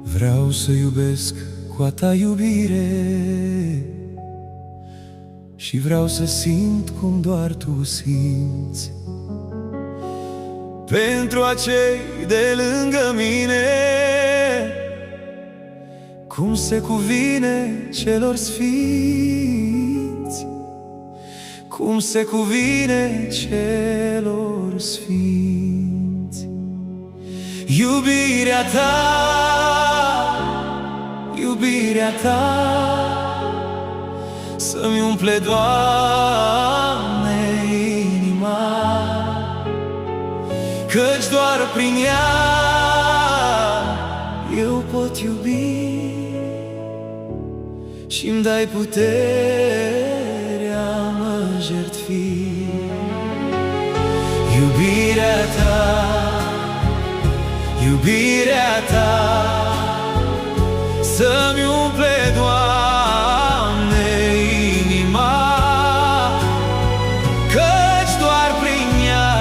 Vreau să iubesc cu a ta iubire și vreau să simt cum doar tu simți pentru acei de lângă mine, cum se cuvine celor sfinți, cum se cuvine celor sfinți. Iubirea ta, iubirea ta, să-mi umple, Doamne, inima, căci doar prin ea eu pot iubi și-mi dai puterea mă jertfi. Iubirea ta, iubirea ta, să-mi umple, Doamne, inima, căci doar prin ea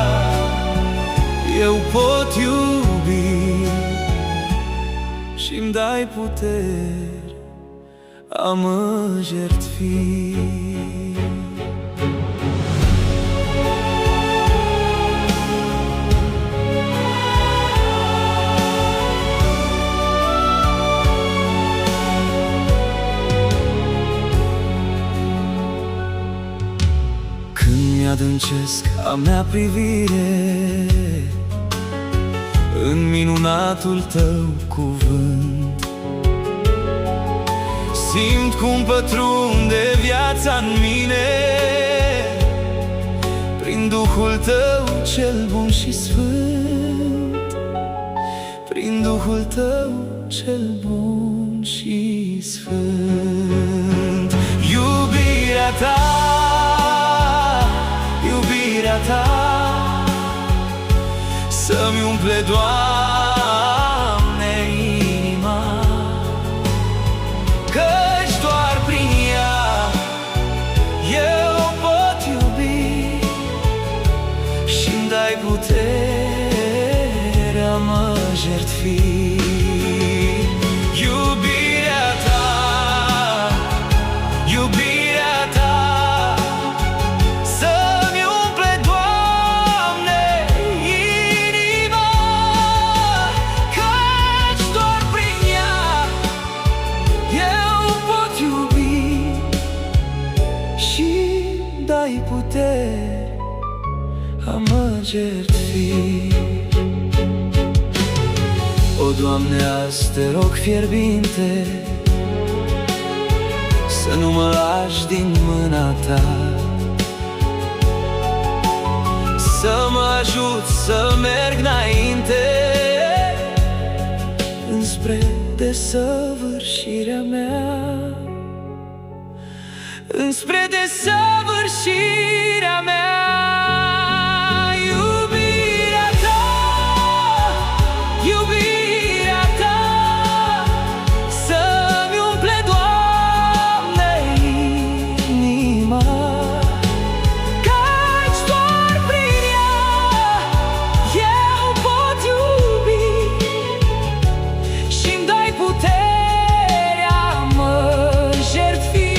eu pot iubi și-mi dai puteri a mă jertfi. Adâncesc a mea privire în minunatul tău cuvânt, simt cum pătrunde viața-n mine prin Duhul tău cel bun și sfânt, prin Duhul tău cel bun și sfânt. Iubirea ta, iubirea ta, să-mi umple, Doamne, inima, căci doar prin ea eu pot iubi și-mi dai puterea mă jertfi. Iubirea ta, iubirea ta, dai puteri a mă jertfi. O, Doamne, azi te rog fierbinte să nu mă lași din mâna ta, să mă ajut să merg înainte înspre desăvârșirea mea, înspre desăvârșirea mea. Iubirea ta, iubirea ta, să-mi umple, Doamne, inima, căci doar prin ea eu pot iubi și-mi dai puterea mă jertfi.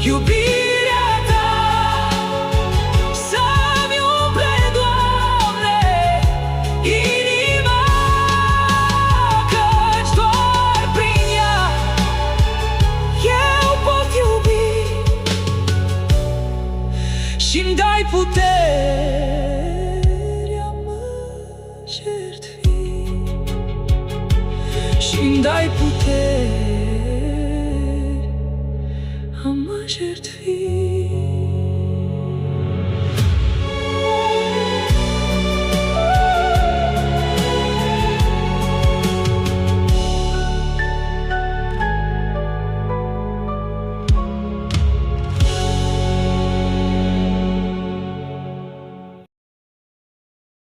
Iubirea ta, să-mi umple, Doamne, inima, căci doar prin ea eu pot iubi și-mi dai puterea mă jertfi și-mi dai puterea